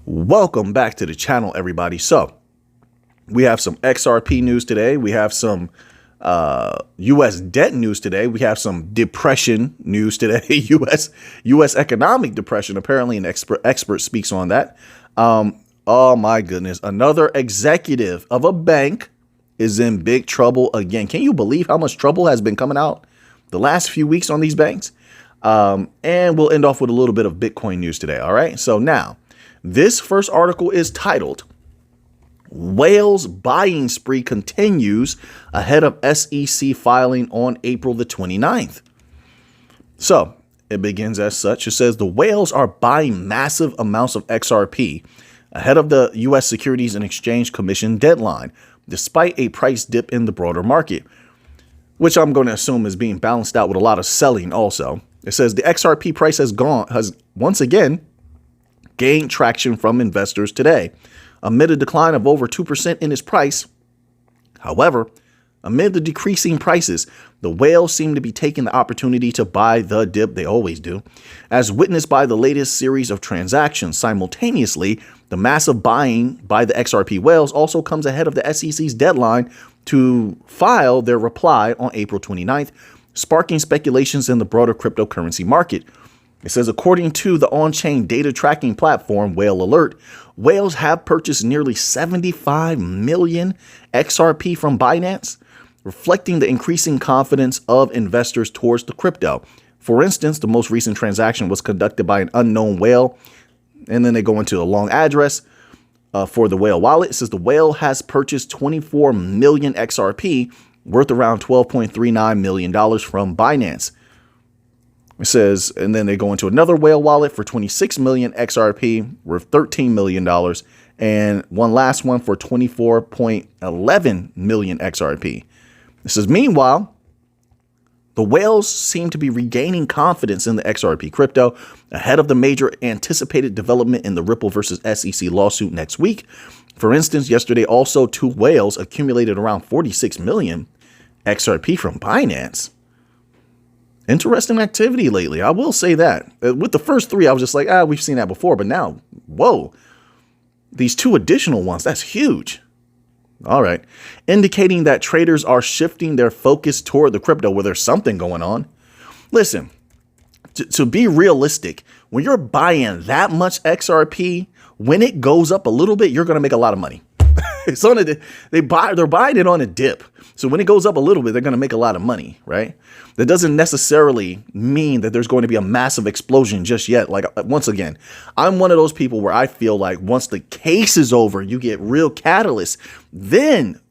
Welcome back to the channel, everybody. So we have some XRP news today. We have some U.S. debt news today. We have some depression news today. U.S. economic depression. Apparently, an expert speaks on that. Oh my goodness! Another executive of a bank is in big trouble again. Can you believe how much trouble has been coming out the last few weeks on these banks? And we'll end off with a little bit of Bitcoin news today. All right. So now, this first article is titled, "Whale's Buying Spree Continues Ahead of SEC Filing on April the 29th. So it begins as such. It says the whales are buying massive amounts of XRP ahead of the U.S. Securities and Exchange Commission deadline, despite a price dip in the broader market, which I'm going to assume is being balanced out with a lot of selling also. It says the XRP price has once again gained traction from investors today, amid a decline of over 2% in its price. However, amid the decreasing prices, the whales seem to be taking the opportunity to buy the dip. They always do, as witnessed by the latest series of transactions. Simultaneously, the massive buying by the XRP whales also comes ahead of the SEC's deadline to file their reply on April 29th, sparking speculations in the broader cryptocurrency market. It says, according to the on-chain data tracking platform Whale Alert, whales have purchased nearly 75 million XRP from Binance, reflecting the increasing confidence of investors towards the crypto. For instance, the most recent transaction was conducted by an unknown whale, and then they go into a long address for the Whale wallet. It says the whale has purchased 24 million XRP, worth around $12.39 million from Binance. It says, and then they go into another whale wallet for 26 million XRP, worth $13 million, and one last one for 24.11 million XRP. It says, meanwhile, the whales seem to be regaining confidence in the XRP crypto ahead of the major anticipated development in the Ripple versus SEC lawsuit next week. For instance, yesterday, also two whales accumulated around 46 million XRP from Binance. Interesting activity lately. I will say that. With the first three, I was just like, we've seen that before. But now, whoa, these two additional ones, that's huge. All right. Indicating that traders are shifting their focus toward the crypto where there's something going on. Listen, to be realistic, when you're buying that much XRP, when it goes up a little bit, you're going to make a lot of money. It's on they're buying it on a dip. So when it goes up a little bit, they're going to make a lot of money, right? That doesn't necessarily mean that there's going to be a massive explosion just yet. Like, once again, I'm one of those people where I feel like once the case is over, you get real catalysts, then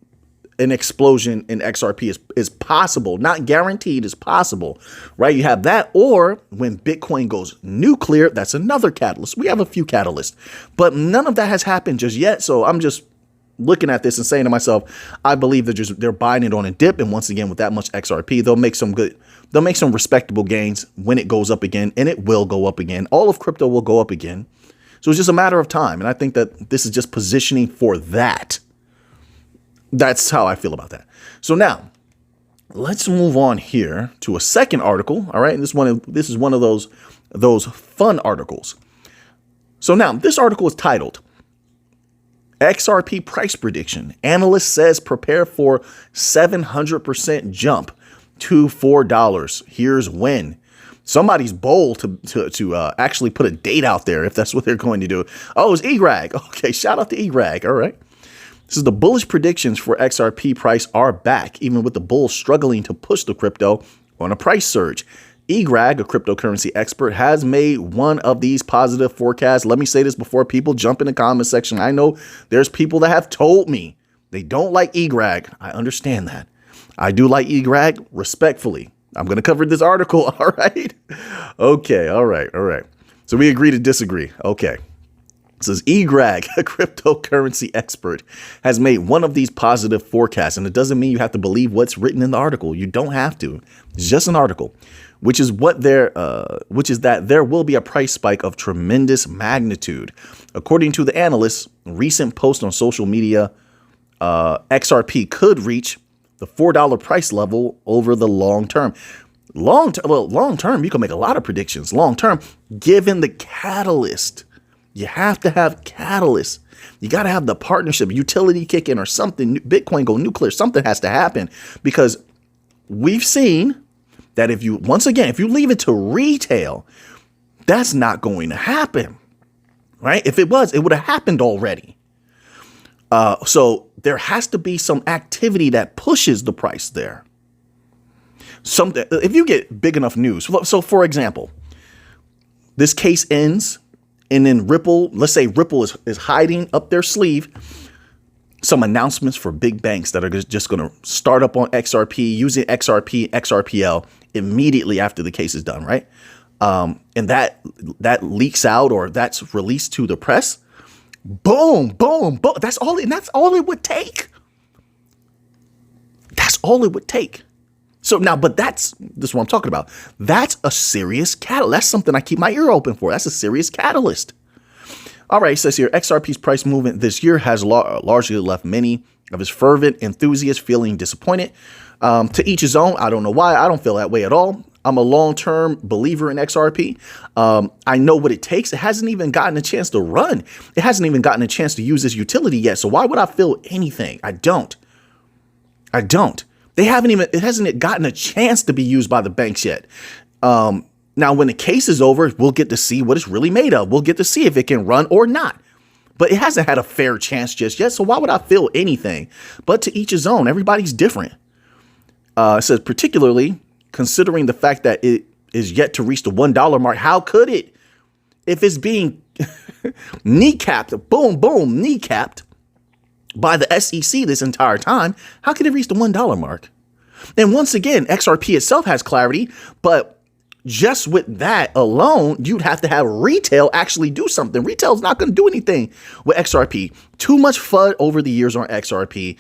an explosion in XRP is possible, not guaranteed, is possible, right? You have that, or when Bitcoin goes nuclear, that's another catalyst. We have a few catalysts, but none of that has happened just yet. So I'm just looking at this and saying to myself, I believe they're buying it on a dip. And once again, with that much XRP, they'll make some respectable gains when it goes up again, and it will go up again. All of crypto will go up again. So it's just a matter of time. And I think that this is just positioning for that. That's how I feel about that. So now let's move on here to a second article. All right. And this is one of those fun articles. So now this article is titled, XRP price prediction. Analyst says prepare for 700% jump to $4. Here's when. Somebody's bold to actually put a date out there if that's what they're going to do. Oh, it's EGRAG. Okay, shout out to EGRAG. All right. This is the bullish predictions for XRP price are back, even with the bulls struggling to push the crypto on a price surge. EGRAG, a cryptocurrency expert, has made one of these positive forecasts. Let me say this before people jump in the comment section. I know there's people that have told me they don't like EGRAG. I understand that. I do like EGRAG respectfully. I'm going to cover this article. All right. Okay. All right. All right. So we agree to disagree. Okay. It says EGRAG, a cryptocurrency expert, has made one of these positive forecasts. And it doesn't mean you have to believe what's written in the article. You don't have to. It's just an article, which is that there will be a price spike of tremendous magnitude. According to the analysts, recent posts on social media, XRP could reach the $4 price level over the long term. Long term, you can make a lot of predictions. Long term, given the catalyst You have to have catalysts. You got to have the partnership, utility kick in or something. Bitcoin go nuclear. Something has to happen, because we've seen that if you leave it to retail, that's not going to happen, right? If it was, it would have happened already. So there has to be some activity that pushes the price there. Something, if you get big enough news. So for example, this case ends, and then Ripple, let's say Ripple is hiding up their sleeve some announcements for big banks that are just going to start up on XRP, using XRP, XRPL immediately after the case is done, right? And that leaks out, or that's released to the press. Boom, boom, boom. That's all it would take. That's all it would take. So now, but this is what I'm talking about. That's a serious catalyst. That's something I keep my ear open for. That's a serious catalyst. All right, it says here, XRP's price movement this year has largely left many of his fervent enthusiasts feeling disappointed. To each his own. I don't know why. I don't feel that way at all. I'm a long-term believer in XRP. I know what it takes. It hasn't even gotten a chance to run. It hasn't even gotten a chance to use this utility yet. So why would I feel anything? I don't. It hasn't gotten a chance to be used by the banks yet. Now, when the case is over, we'll get to see what it's really made of. We'll get to see if it can run or not. But it hasn't had a fair chance just yet. So why would I feel anything? But to each his own. Everybody's different. It says, particularly considering the fact that it is yet to reach the $1 mark. How could it? If it's being kneecapped, boom, boom, kneecapped by the SEC this entire time, how could it reach the $1 mark? And once again, XRP itself has clarity, but just with that alone, you'd have to have retail actually do something. Retail's not going to do anything with XRP. Too much FUD over the years on XRP.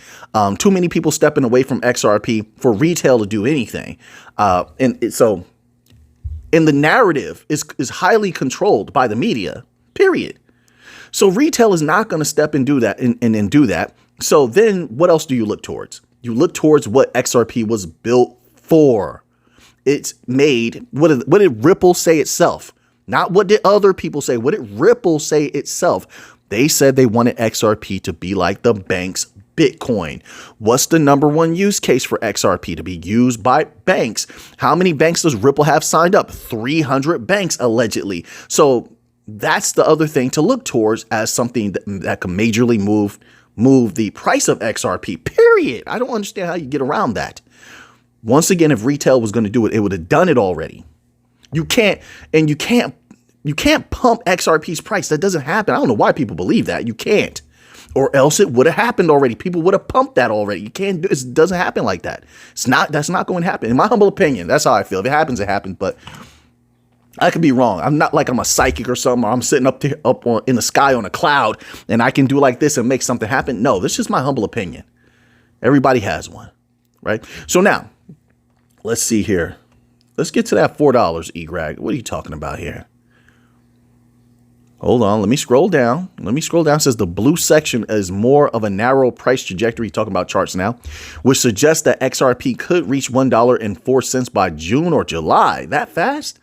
Too many people stepping away from XRP for retail to do anything. So the narrative is highly controlled by the media, period. So retail is not going to step and do that and do that. So then what else do you look towards? You look towards what XRP was built for. It's made, what did Ripple say itself? Not what did other people say. What did Ripple say itself? They said they wanted XRP to be like the bank's Bitcoin. What's the number one use case for XRP? To be used by banks. How many banks does Ripple have signed up? 300 banks, allegedly. So that's the other thing to look towards as something that can majorly move the price of XRP, period. I don't understand how you get around that. Once again, if retail was going to do it, it would have done it already. You can't pump XRP's price. That doesn't happen. I don't know why people believe that. You can't, or else it would have happened already. People would have pumped that already. You can't do it. It doesn't happen like that. That's not going to happen. In my humble opinion, that's how I feel. If it happens, it happens. But I could be wrong. I'm not like I'm a psychic or something, or I'm sitting in the sky on a cloud and I can do like this and make something happen. No, this is just my humble opinion. Everybody has one, right? So now, let's see here. Let's get to that $4, E-Greg. What are you talking about here? Hold on. Let me scroll down. It says the blue section is more of a narrow price trajectory. Talking about charts now, which suggests that XRP could reach $1.04 by June or July. That fast?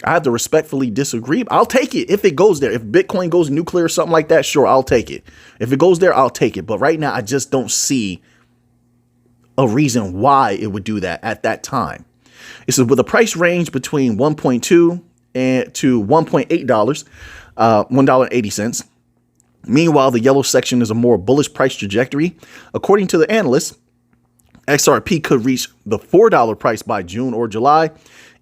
I have to respectfully disagree. I'll take it if it goes there. If Bitcoin goes nuclear or something like that, sure, I'll take it. If it goes there, I'll take it. But right now, I just don't see a reason why it would do that at that time. It says with a price range between $1.2 to $1.8, $1.80. Meanwhile, the yellow section is a more bullish price trajectory. According to the analysts, XRP could reach the $4 price by June or July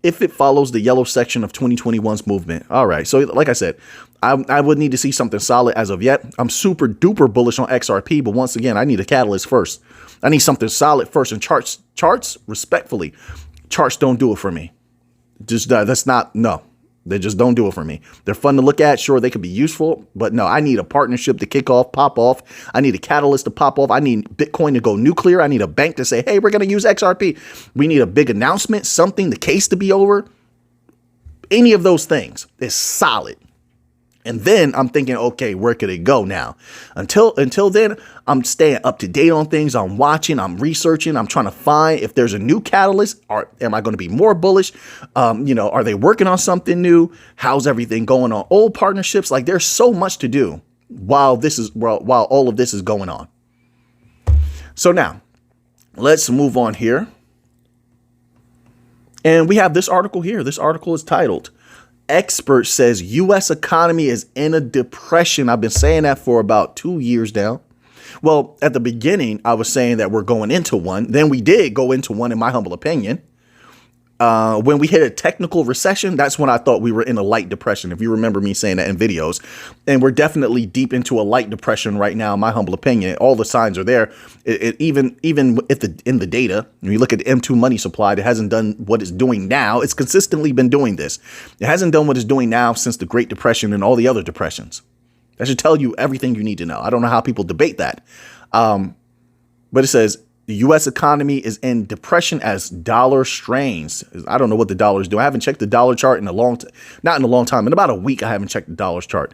if it follows the yellow section of 2021's movement. All right. So like I said, I would need to see something solid as of yet. I'm super duper bullish on XRP, but once again, I need a catalyst first. I need something solid first. And charts, respectfully, charts don't do it for me. They just don't do it for me. They're fun to look at. Sure, they could be useful, but no, I need a partnership to pop off. I need a catalyst to pop off. I need Bitcoin to go nuclear. I need a bank to say, hey, we're going to use XRP. We need a big announcement, something, the case to be over. Any of those things is solid. And then I'm thinking, okay, where could it go now? Until then, I'm staying up to date on things. I'm watching, I'm researching, I'm trying to find if there's a new catalyst, or am I going to be more bullish? Are they working on something new? How's everything going on old partnerships? Like, there's so much to do while all of this is going on. So now let's move on here. And we have this article here. This article is titled, Expert Says U.S. Economy is in a Depression. I've been saying that for about 2 years now. Well, at the beginning, I was saying that we're going into one. Then we did go into one, in my humble opinion. When we hit a technical recession, that's when I thought we were in a light depression, if you remember me saying that in videos. And we're definitely deep into a light depression right now, in my humble opinion. All the signs are there. Even in the data, when you look at the M2 money supply, it hasn't done what it's doing now. It's consistently been doing this. It hasn't done what it's doing now since the Great Depression and all the other depressions. That should tell you everything you need to know. I don't know how people debate that. But it says, the U.S. economy is in depression as dollar strains. I don't know what the dollar is doing. I haven't checked the dollar chart in a long time. Not in a long time. In about a week, I haven't checked the dollar's chart.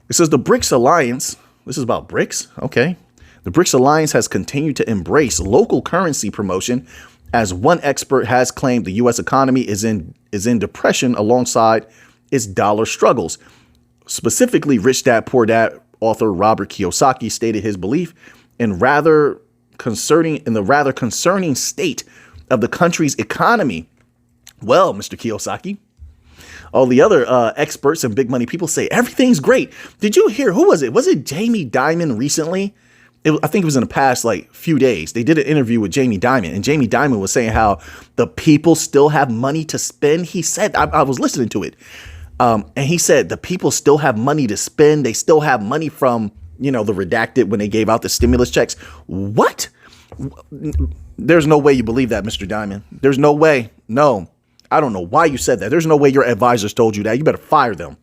It says the BRICS Alliance. This is about BRICS. Okay. The BRICS Alliance has continued to embrace local currency promotion, as one expert has claimed the U.S. economy is in depression alongside its dollar struggles. Specifically, Rich Dad Poor Dad author Robert Kiyosaki stated his belief in the rather concerning state of the country's economy. Well, Mr. Kiyosaki, all the other experts and big money people say everything's great. Did you hear, who was it? Was it Jamie Dimon recently? I think it was in the past few days. They did an interview with Jamie Dimon, and Jamie Dimon was saying how the people still have money to spend. He said, I was listening to it. And he said the people still have money to spend. They still have money from, the redacted when they gave out the stimulus checks. What? There's no way you believe that, Mr. Dimon. There's no way. No, I don't know why you said that. There's no way your advisors told you that. You better fire them.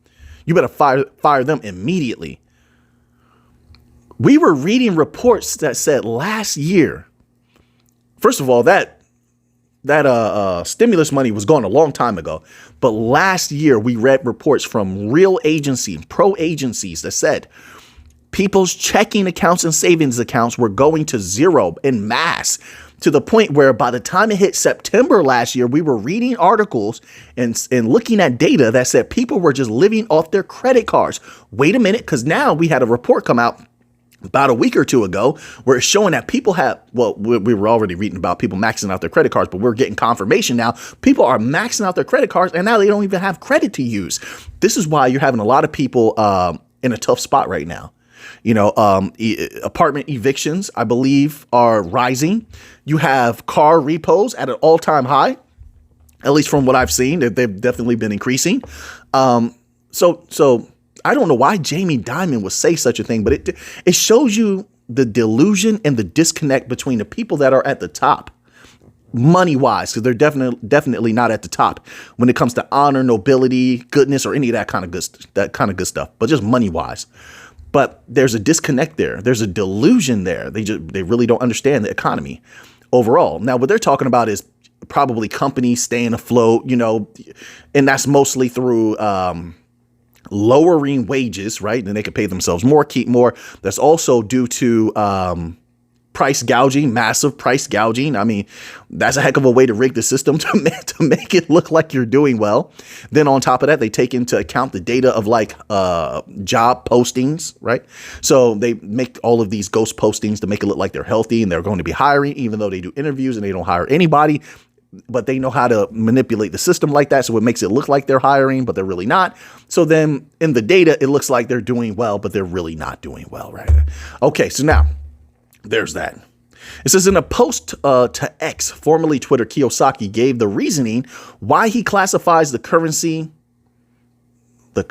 You better fire them immediately. We were reading reports that said last year, first of all, that stimulus money was gone a long time ago. But last year, we read reports from real pro agencies that said people's checking accounts and savings accounts were going to zero en masse, to the point where by the time it hit September last year, we were reading articles and looking at data that said people were just living off their credit cards. Wait a minute, because now we had a report come out about a week or two ago where it's showing that people have, we were already reading about people maxing out their credit cards, but we're getting confirmation now. People are maxing out their credit cards, and now they don't even have credit to use. This is why you're having a lot of people in a tough spot right now. Apartment evictions, I believe, are rising. You have car repos at an all-time high, at least from what I've seen. They've definitely been increasing. So I don't know why Jamie Dimon would say such a thing, but it shows you the delusion and the disconnect between the people that are at the top, money-wise, because they're definitely not at the top when it comes to honor, nobility, goodness, or any of that kind of good stuff, but just money-wise. But there's a disconnect there. There's a delusion there. They really don't understand the economy overall. Now, what they're talking about is probably companies staying afloat, and that's mostly through lowering wages, right? Then they could pay themselves more, keep more. That's also due to price gouging, massive price gouging. I mean, that's a heck of a way to rig the system to make it look like you're doing well. Then on top of that, they take into account the data of job postings, right? So they make all of these ghost postings to make it look like they're healthy and they're going to be hiring, even though they do interviews and they don't hire anybody. But they know how to manipulate the system like that. So it makes it look like they're hiring, but they're really not. So then in the data, it looks like they're doing well, but they're really not doing well, right? Okay, so now there's that. It says in a post to X, formerly Twitter, Kiyosaki gave the reasoning why he classifies the currency. It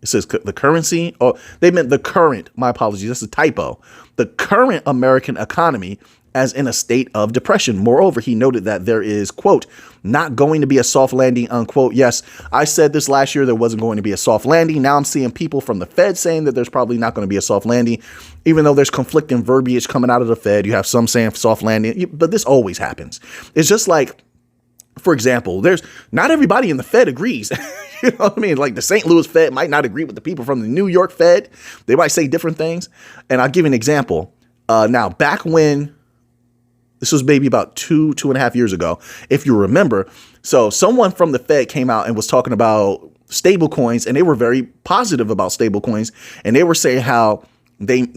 says the currency. Oh, they meant the current. My apologies. That's a typo. The current American economy as in a state of depression. Moreover, he noted that there is, quote, not going to be a soft landing, unquote. Yes, I said this last year, there wasn't going to be a soft landing. Now I'm seeing people from the Fed saying that there's probably not going to be a soft landing, even though there's conflicting verbiage coming out of the Fed. You have some saying soft landing, but this always happens. It's just like, for example, there's not everybody in the Fed agrees. You know what I mean? Like the St. Louis Fed might not agree with the people from the New York Fed. They might say different things. And I'll give you an example. Now, back when this was maybe about two and a half years ago, if you remember. So someone from the Fed came out and was talking about stable coins, and they were very positive about stable coins. And they were saying how the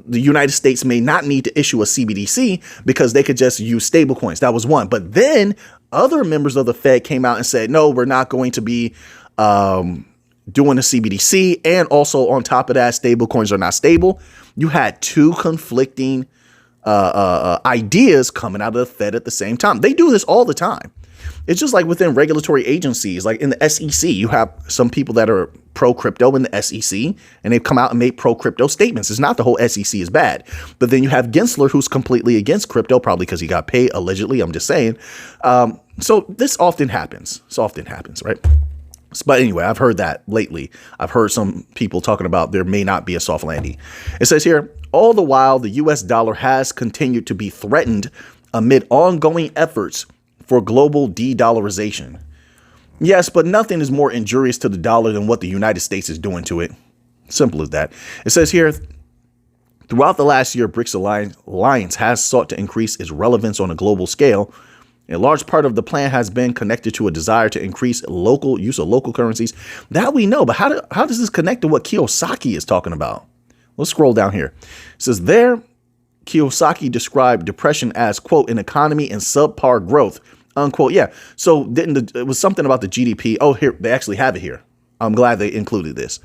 United States may not need to issue a CBDC because they could just use stable coins. That was one. But then other members of the Fed came out and said, no, we're not going to be doing a CBDC. And also on top of that, stable coins are not stable. You had two conflicting ideas coming out of the Fed at the same time. They do this all the time. It's just like within regulatory agencies, like in the SEC, you have some people that are pro crypto in the SEC, and they've come out and made pro crypto statements. It's not the whole SEC is bad, but then you have Gensler, who's completely against crypto, probably because he got paid allegedly. I'm just saying. So this often happens. This often happens, right? But anyway, I've heard that lately. I've heard some people talking about there may not be a soft landing. It says here, all the while, the US dollar has continued to be threatened amid ongoing efforts for global de-dollarization. Yes, but nothing is more injurious to the dollar than what the United States is doing to it. Simple as that. It says here, throughout the last year, BRICS Alliance has sought to increase its relevance on a global scale. A large part of the plan has been connected to a desire to increase local use of local currencies. That we know, but how does this connect to what Kiyosaki is talking about? Let's scroll down here. It says there, Kiyosaki described depression as, quote, an economy in subpar growth, unquote. Yeah. So it was something about the GDP. Oh, here, they actually have it here. I'm glad they included this.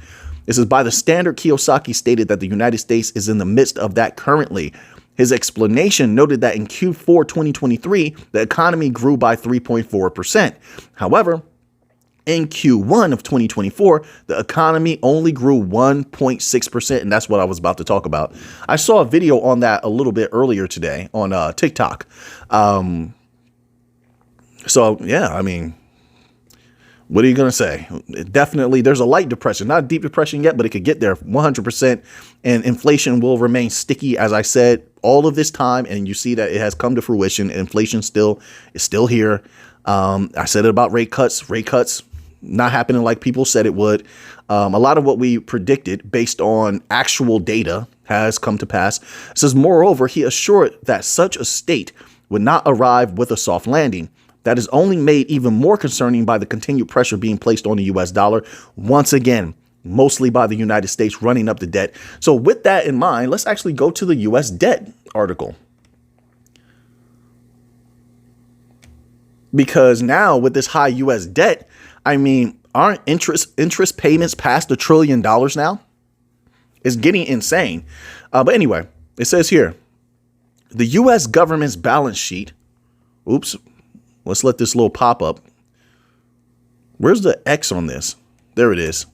It says, by the standard, Kiyosaki stated that the United States is in the midst of that currently. His explanation noted that in Q4 2023, the economy grew by 3.4%. However, in Q1 of 2024, the economy only grew 1.6%. And that's what I was about to talk about. I saw a video on that a little bit earlier today on TikTok. So, yeah, I mean, what are you going to say? Definitely, there's a light depression, not a deep depression yet, but it could get there 100%. And inflation will remain sticky, as I said, all of this time. And you see that it has come to fruition. Inflation is still here. I said it about rate cuts not happening like people said it would. A lot of what we predicted based on actual data has come to pass. It says, moreover, he assured that such a state would not arrive with a soft landing. That is only made even more concerning by the continued pressure being placed on the US dollar. Once again, mostly by the United States running up the debt. So with that in mind, let's actually go to the US debt article. Because now with this high US debt, I mean, aren't interest payments past $1 trillion now? It's getting insane. But anyway, it says here, the US government's balance sheet. Oops. Let's let this little pop up. Where's the X on this? There it is.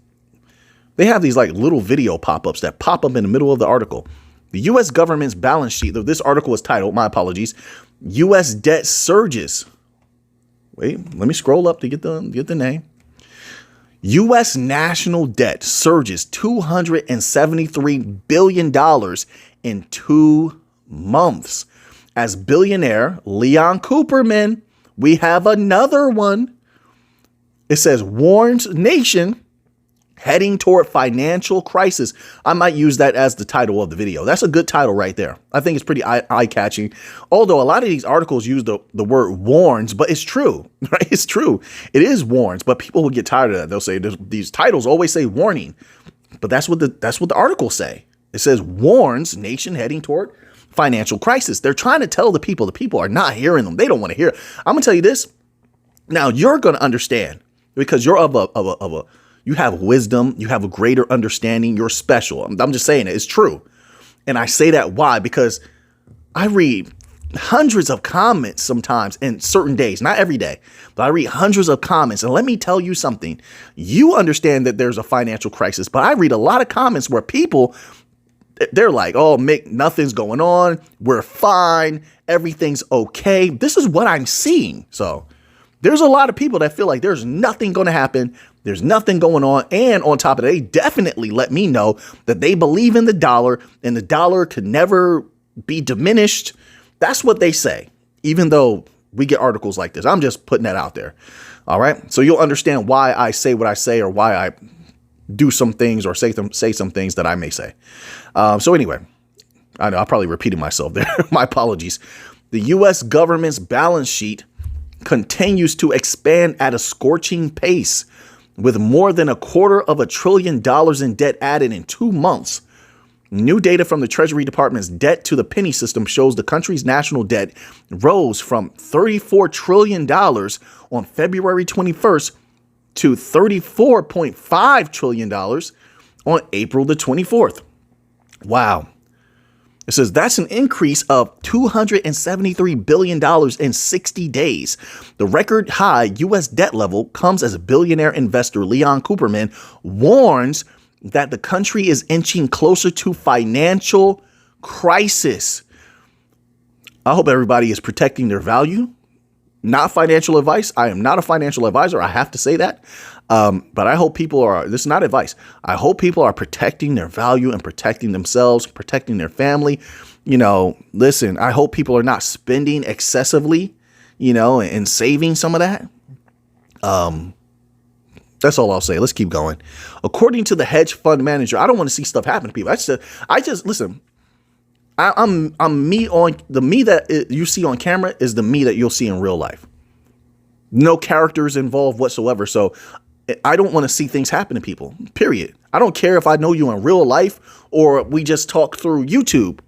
They have these like little video pop-ups that pop up in the middle of the article. The U.S. government's balance sheet. This article is titled, my apologies, U.S. debt surges. Wait, let me scroll up to get the name. U.S. national debt surges $273 billion in 2 months. As billionaire Leon Cooperman, we have another one. It says, warns nation heading toward financial crisis. I might use that as the title of the video. That's a good title right there. I think it's pretty eye-catching. Although a lot of these articles use the word warns, but it's true, right? It's true. It is warns, but people will get tired of that. They'll say these titles always say warning, but that's what the articles say. It says warns nation heading toward financial crisis. They're trying to tell the people are not hearing them. They don't want to hear it. I'm gonna tell you this. Now you're going to understand because you're you have wisdom. You have a greater understanding. You're special. I'm just saying it. It's true. And I say that why? Because I read hundreds of comments sometimes in certain days, not every day, but I read hundreds of comments. And let me tell you something. You understand that there's a financial crisis, but I read a lot of comments where people, they're like, oh, Mick, nothing's going on. We're fine. Everything's okay. This is what I'm seeing. So there's a lot of people that feel like there's nothing going to happen. There's nothing going on. And on top of that, they definitely let me know that they believe in the dollar and the dollar could never be diminished. That's what they say, even though we get articles like this. I'm just putting that out there. All right. So you'll understand why I say what I say, or why I do some things or say some things that I may say. So anyway, I know I probably repeated myself there. My apologies. The U.S. government's balance sheet continues to expand at a scorching pace, with more than $250 billion in debt added in 2 months. New data from the Treasury Department's debt to the penny system shows the country's national debt rose from $34 trillion on February 21st to $34.5 trillion on April the 24th. Wow. It says that's an increase of $273 billion in 60 days. The record high U.S. debt level comes as billionaire investor Leon Cooperman warns that the country is inching closer to financial crisis. I hope everybody is protecting their value. Not financial advice. I am not a financial advisor. I have to say that. But I hope people are, this is not advice. I hope people are protecting their value and protecting themselves, protecting their family. Listen, I hope people are not spending excessively, and saving some of that. That's all I'll say. Let's keep going. According to the hedge fund manager, I don't want to see stuff happen to people. I just listen. I'm me on the me that you see on camera is the me that you'll see in real life. No characters involved whatsoever. So I don't want to see things happen to people, period. I don't care if I know you in real life or we just talk through YouTube.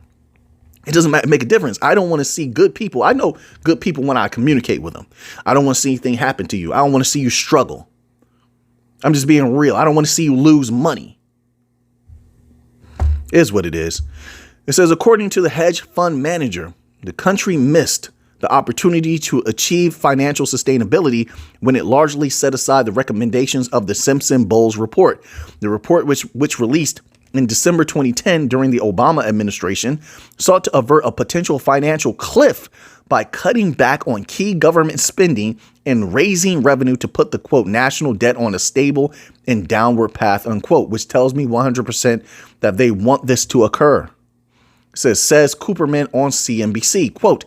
It doesn't make a difference. I don't want to see good people. I know good people when I communicate with them. I don't want to see anything happen to you. I don't want to see you struggle. I'm just being real. I don't want to see you lose money. It is what it is. It says, according to the hedge fund manager, the country missed the opportunity to achieve financial sustainability when it largely set aside the recommendations of the Simpson-Bowles report. The report, which released in December 2010 during the Obama administration, sought to avert a potential financial cliff by cutting back on key government spending and raising revenue to put the, quote, national debt on a stable and downward path, unquote, which tells me 100% that they want this to occur. It says Cooperman on CNBC, quote,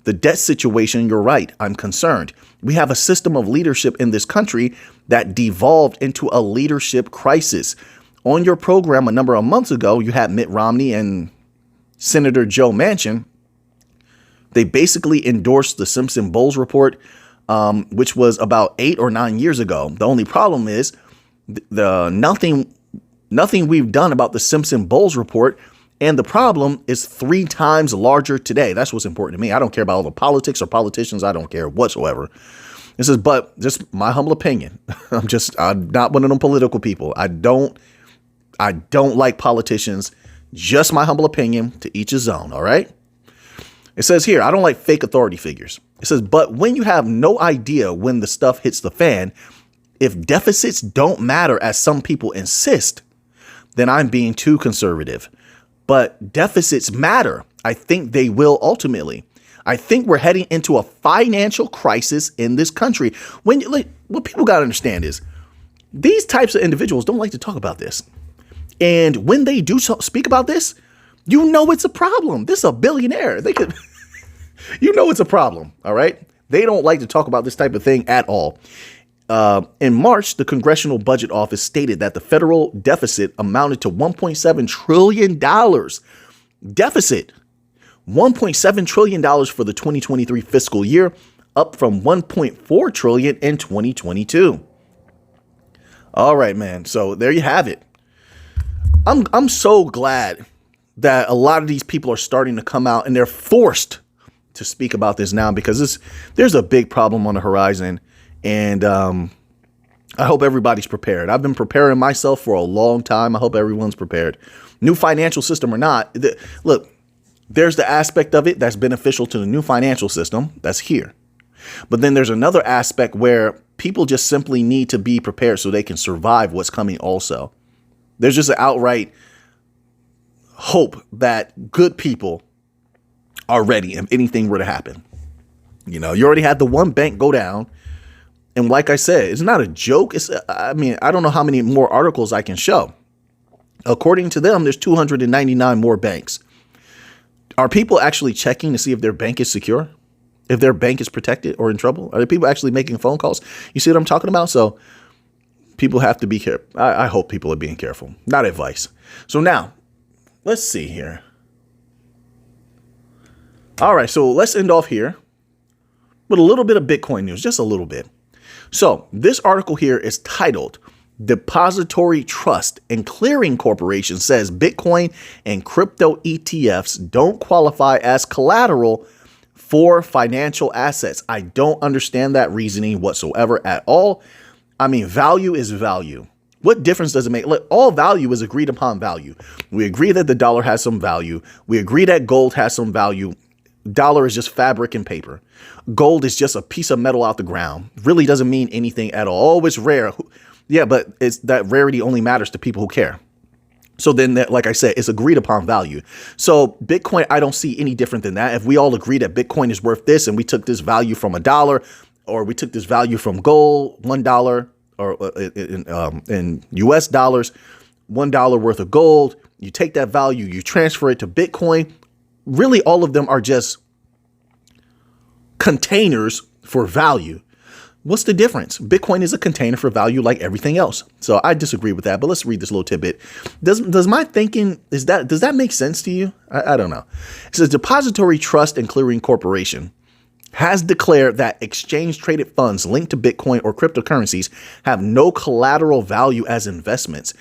the debt situation, you're right, I'm concerned. We have a system of leadership in this country that devolved into a leadership crisis. On your program a number of months ago, you had Mitt Romney and Senator Joe Manchin. They basically endorsed the Simpson-Bowles report, which was about 8 or 9 years ago. The only problem is nothing we've done about the Simpson-Bowles report. And the problem is 3 times larger today. That's what's important to me. I don't care about all the politics or politicians. I don't care whatsoever. This is, but just my humble opinion. I'm not one of them political people. I don't like politicians. Just my humble opinion, to each his own. All right. It says here, I don't like fake authority figures. It says, but when you have no idea when the stuff hits the fan, if deficits don't matter, as some people insist, then I'm being too conservative. But deficits matter. I think they will ultimately. I think we're heading into a financial crisis in this country. What people got to understand is these types of individuals don't like to talk about this. And when they do speak about this, it's a problem. This is a billionaire. They could, it's a problem. All right. They don't like to talk about this type of thing at all. In March, the Congressional Budget Office stated that the federal deficit amounted to $1.7 trillion. Deficit, $1.7 trillion for the 2023 fiscal year, up from $1.4 trillion in 2022. All right, man. So there you have it. I'm so glad that a lot of these people are starting to come out and they're forced to speak about this now, because there's a big problem on the horizon. And I hope everybody's prepared. I've been preparing myself for a long time. I hope everyone's prepared. New financial system or not. Look, there's the aspect of it that's beneficial to the new financial system that's here. But then there's another aspect where people just simply need to be prepared so they can survive what's coming also. There's just an outright hope that good people are ready if anything were to happen. You already had the one bank go down. And like I said, it's not a joke. I don't know how many more articles I can show. According to them, there's 299 more banks. Are people actually checking to see if their bank is secure? if their bank is protected or in trouble? Are there people actually making phone calls? You see what I'm talking about? So people have to be careful. I hope people are being careful, not advice. So now let's see here. All right, so let's end off here with a little bit of Bitcoin news, just a little bit. So this article here is titled Depository Trust and Clearing Corporation says Bitcoin and crypto ETFs don't qualify as collateral for financial assets. I don't understand that reasoning whatsoever at all. I mean, value is value. What difference does it make? Look, all value is agreed upon value. We agree that the dollar has some value. We agree that gold has some value. Dollar is just fabric and paper. Gold is just a piece of metal out the ground. Really doesn't mean anything at all. Oh, it's rare. Yeah, but it's that rarity only matters to people who care. So then, like I said, it's agreed upon value. So Bitcoin, I don't see any different than that. If we all agree that Bitcoin is worth this and we took this value from $1 or we took this value from gold, $1 or in US dollars, $1 worth of gold, you take that value, you transfer it to Bitcoin. Really, all of them are just containers for value. What's the difference? Bitcoin is a container for value like everything else. So I disagree with that, but let's read this little tidbit. Does my thinking, does that make sense to you? I don't know. It says Depository Trust and Clearing Corporation has declared that exchange traded funds linked to Bitcoin or cryptocurrencies have no collateral value as investments.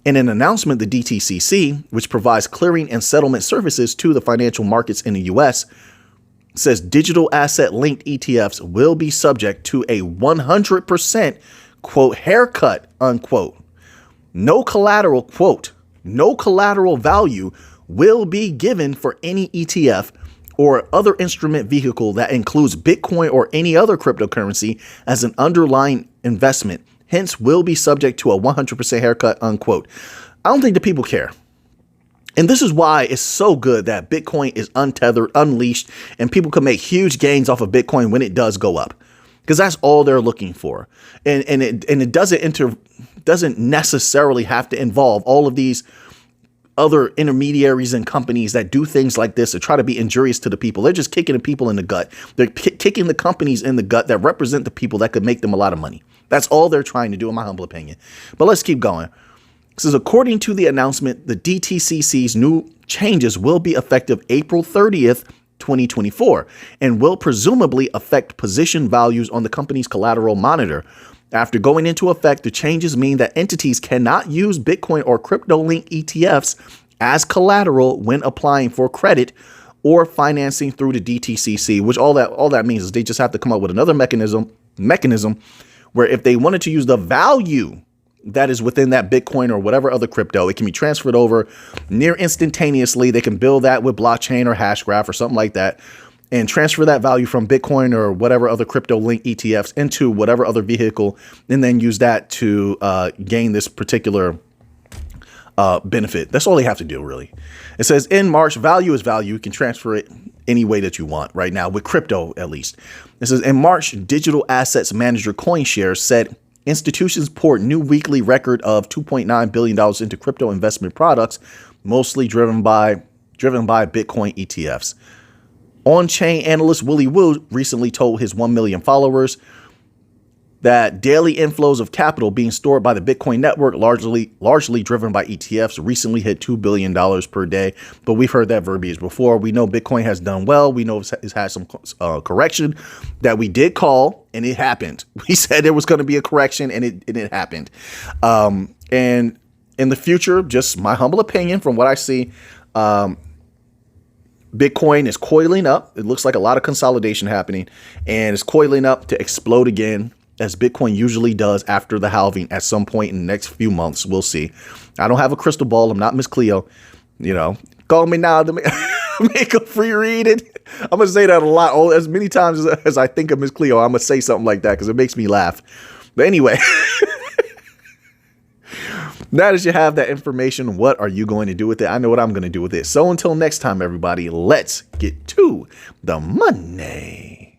In an announcement, the DTCC, which provides clearing and settlement services to the financial markets in the U.S., says digital asset linked ETFs will be subject to a 100% quote haircut, unquote. No collateral, quote, no collateral value will be given for any ETF or other instrument vehicle that includes Bitcoin or any other cryptocurrency as an underlying investment. Hence, will be subject to a 100% haircut, unquote. I don't think the people care. And this is why it's so good that Bitcoin is untethered, unleashed, and people can make huge gains off of Bitcoin when it does go up, because that's all they're looking for. And it doesn't necessarily have to involve all of these other intermediaries and companies that do things like this to try to be injurious to the people. They're just kicking the people in the gut. They're kicking the companies in the gut that represent the people that could make them a lot of money. That's all they're trying to do, in my humble opinion. But let's keep going. It says, according to the announcement, the DTCC's new changes will be effective April 30th, 2024, and will presumably affect position values on the company's collateral monitor. After going into effect, the changes mean that entities cannot use Bitcoin or crypto-linked ETFs as collateral when applying for credit or financing through the DTCC, which all that means is they just have to come up with another mechanism where if they wanted to use the value that is within that Bitcoin or whatever other crypto, it can be transferred over near instantaneously. They can build that with blockchain or hash graph or something like that and transfer that value from Bitcoin or whatever other crypto linked ETFs into whatever other vehicle, and then use that to gain this particular benefit. That's all they have to do, really. It says in March, value is value. You can transfer it any way that you want right now, with crypto at least. It says in March, digital assets manager CoinShares said institutions poured new weekly record of $2.9 billion into crypto investment products, mostly driven by Bitcoin ETFs. On-chain analyst Willy Woo recently told his 1 million followers that daily inflows of capital being stored by the Bitcoin network, largely driven by ETFs, recently hit $2 billion per day. But we've heard that verbiage before. We know Bitcoin has done well. We know it's had some correction that we did call, and it happened. We said there was going to be a correction, and it happened. And in the future, just my humble opinion from what I see, Bitcoin is coiling up. It looks like a lot of consolidation happening, and it's coiling up to explode again, as Bitcoin usually does after the halving at some point in the next few months. We'll see. I don't have a crystal ball. I'm not Miss Cleo. You know, call me now to make a free read. I'm going to say that a lot. As many times as I think of Miss Cleo, I'm going to say something like that because it makes me laugh. But anyway, now that you have that information, what are you going to do with it? I know what I'm going to do with it. So until next time, everybody, let's get to the money.